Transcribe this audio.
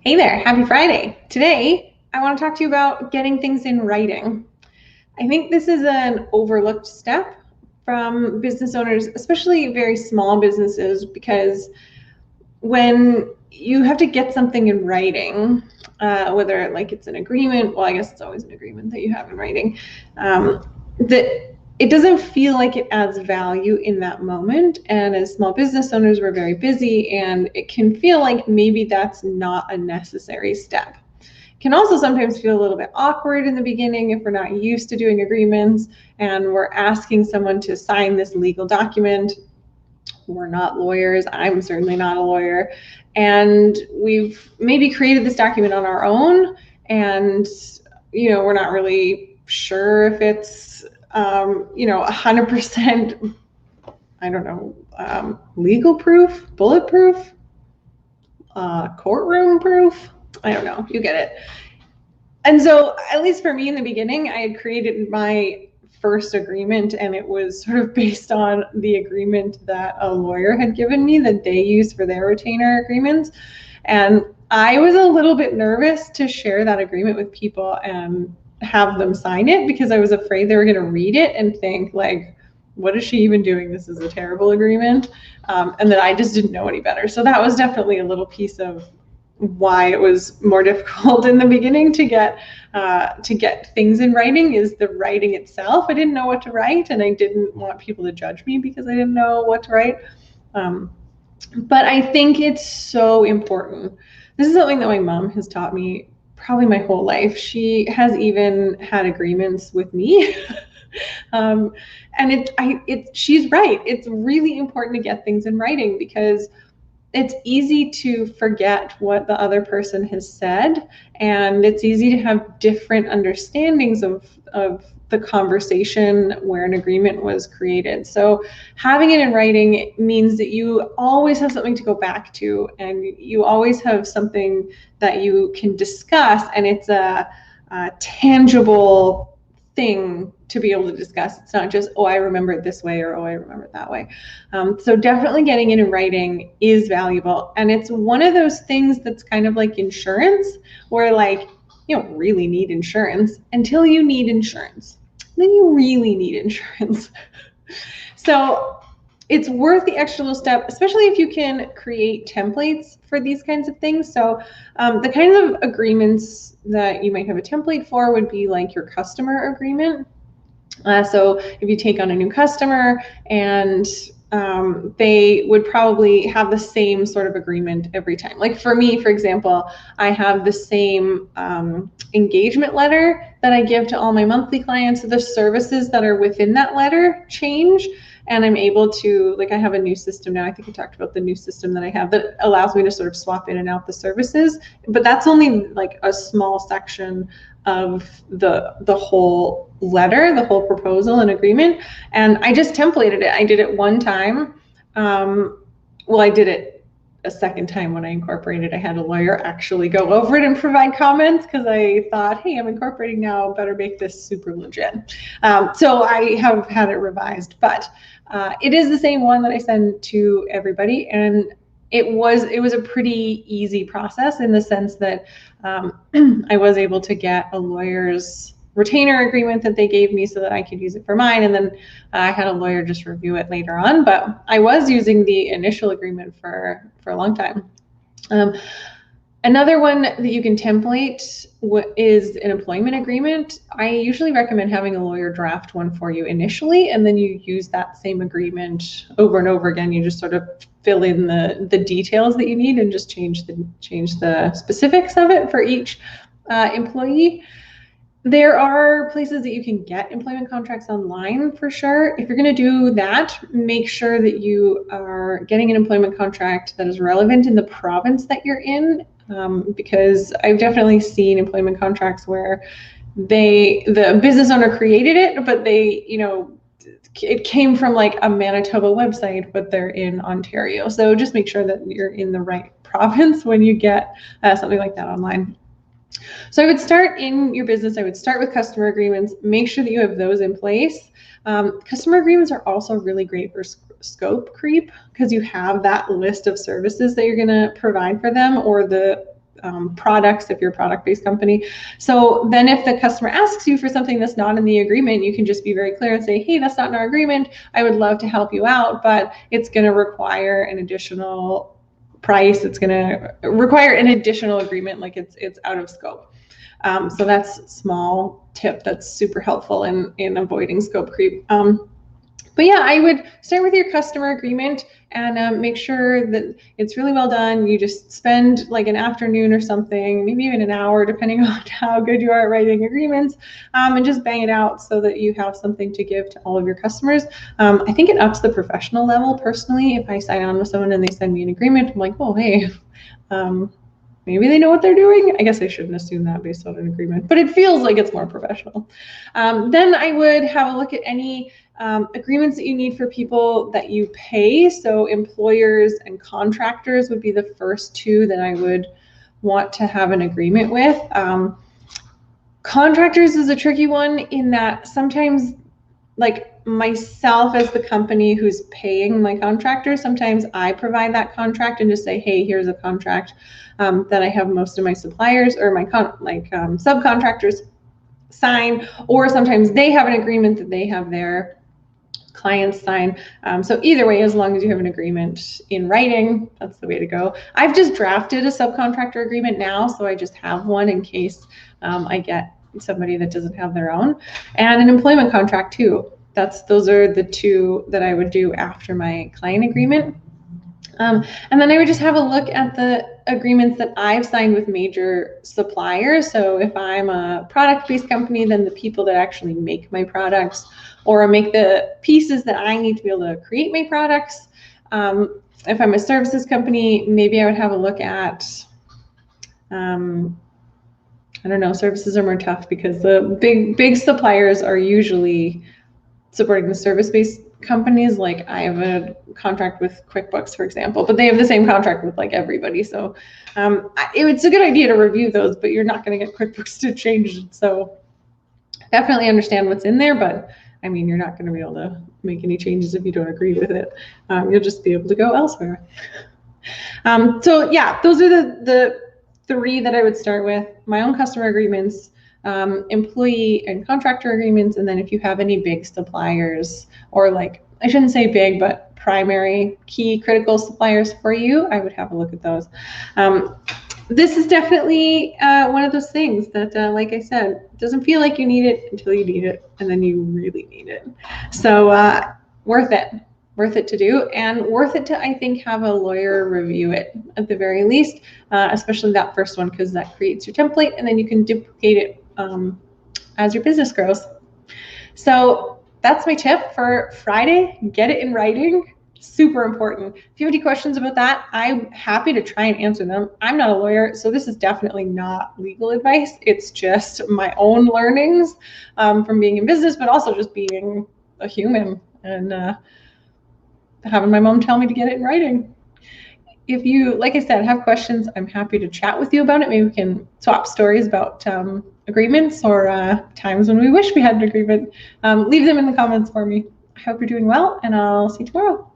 Hey there, happy Friday. Today, I want to talk to you about getting things in writing. I think this is an overlooked step from business owners, especially very small businesses, because when you have to get something in writing, whether like it's an agreement, well, I guess it's always an agreement that you have in writing, that it doesn't feel like it adds value in that moment. And as small business owners, we're very busy, and it can feel like maybe that's not a necessary step. It can also sometimes feel a little bit awkward in the beginning if we're not used to doing agreements and we're asking someone to sign this legal document. We're not lawyers. I'm certainly not a lawyer. And we've maybe created this document on our own, and we're not really sure if it's 100%, I don't know, legal proof, bulletproof, courtroom proof. I don't know, you get it. And so, at least for me in the beginning, I had created my first agreement, and it was sort of based on the agreement that a lawyer had given me that they use for their retainer agreements. And I was a little bit nervous to share that agreement with people and have them sign it, because I was afraid they were going to read it and think, like, what is she even doing? This is a terrible agreement. And that I just didn't know any better. So that was definitely a little piece of why it was more difficult in the beginning to get things in writing, is the writing itself. I didn't know what to write, and I didn't want people to judge me because I didn't know what to write. But I think it's so important. This is something that my mom has taught me probably my whole life. She has even had agreements with me. And she's right. It's really important to get things in writing, because it's easy to forget what the other person has said, and it's easy to have different understandings of the conversation where an agreement was created. So having it in writing means that you always have something to go back to, and you always have something that you can discuss, and it's a tangible thing to be able to discuss. It's not just, oh, I remember it this way, or oh, I remember it that way. So definitely getting it in writing is valuable. And it's one of those things that's kind of like insurance, where like you don't really need insurance until you need insurance. Then you really need insurance. So it's worth the extra little step, especially if you can create templates for these kinds of things. So the kinds of agreements that you might have a template for would be like your customer agreement. So if you take on a new customer, and they would probably have the same sort of agreement every time. Like for me, for example, I have the same engagement letter that I give to all my monthly clients. The services that are within that letter change, and I'm able to, like, I have a new system now. I think I talked about the new system that I have that allows me to sort of swap in and out the services, but that's only like a small section of the whole letter, the whole proposal and agreement. And I just templated it. I did it one time. Well, I did it a second time when I incorporated. I had a lawyer actually go over it and provide comments, because I thought, hey, I'm incorporating now, better make this super legit. So I have had it revised, but it is the same one that I send to everybody. And it was a pretty easy process, in the sense that I was able to get a lawyer's retainer agreement that they gave me so that I could use it for mine, and then I had a lawyer just review it later on. But I was using the initial agreement for a long time. Another one that you can template is an employment agreement. I usually recommend having a lawyer draft one for you initially, and then you use that same agreement over and over again. You just sort of fill in the details that you need, and just change the specifics of it for each employee. There are places that you can get employment contracts online for sure. If you're going to do that, make sure that you are getting an employment contract that is relevant in the province that you're in, because I've definitely seen employment contracts where the business owner created it, but it came from like a Manitoba website, but they're in Ontario. So just make sure that you're in the right province when you get something like that online. So I would start in your business, I would start with customer agreements, make sure that you have those in place. Customer agreements are also really great for scope creep, because you have that list of services that you're going to provide for them, or the products if you're a product-based company. So then if the customer asks you for something that's not in the agreement, you can just be very clear and say, hey, that's not in our agreement. I would love to help you out, but it's going to require an additional price. It's going to require an additional agreement, like it's out of scope. So that's a small tip that's super helpful in avoiding scope creep. But yeah, I would start with your customer agreement and make sure that it's really well done. You just spend like an afternoon or something, maybe even an hour, depending on how good you are at writing agreements, and just bang it out so that you have something to give to all of your customers. I think it ups the professional level. Personally, if I sign on with someone and they send me an agreement, I'm like, oh, hey, maybe they know what they're doing. I guess I shouldn't assume that based on an agreement, but it feels like it's more professional. Then I would have a look at any agreements that you need for people that you pay. So employers and contractors would be the first two that I would want to have an agreement with. Contractors is a tricky one in that sometimes, like myself as the company who's paying my contractor, sometimes I provide that contract and just say, hey, here's a contract that I have most of my suppliers or my subcontractors sign, or sometimes they have an agreement that they have their clients sign. So either way, as long as you have an agreement in writing, that's the way to go. I've just drafted a subcontractor agreement now, so I just have one in case I get somebody that doesn't have their own, and an employment contract too. Those are the two that I would do after my client agreement. And then I would just have a look at the agreements that I've signed with major suppliers. So if I'm a product-based company, then the people that actually make my products or make the pieces that I need to be able to create my products. If I'm a services company, maybe I would have a look at, I don't know, services are more tough because the big suppliers are usually supporting the service-based companies. Like I have a contract with QuickBooks, for example, but they have the same contract with like everybody. So it's a good idea to review those, but you're not going to get QuickBooks to change it. So definitely understand what's in there, but I mean, you're not going to be able to make any changes if you don't agree with it. You'll just be able to go elsewhere. So yeah, those are the three that I would start with: my own customer agreements, employee and contractor agreements, and then if you have any big suppliers, or like, I shouldn't say big, but primary key critical suppliers for you, I would have a look at those. This is definitely one of those things that, like I said, doesn't feel like you need it until you need it, and then you really need it. So worth it to do, and worth it to, I think, have a lawyer review it at the very least, especially that first one, because that creates your template, and then you can duplicate it as your business grows. So that's my tip for Friday. Get it in writing. Super important. If you have any questions about that, I'm happy to try and answer them. I'm not a lawyer, so this is definitely not legal advice. It's just my own learnings from being in business, but also just being a human and having my mom tell me to get it in writing. If you, like I said, have questions, I'm happy to chat with you about it. Maybe we can swap stories about agreements or times when we wish we had an agreement. Leave them in the comments for me. I hope you're doing well, and I'll see you tomorrow.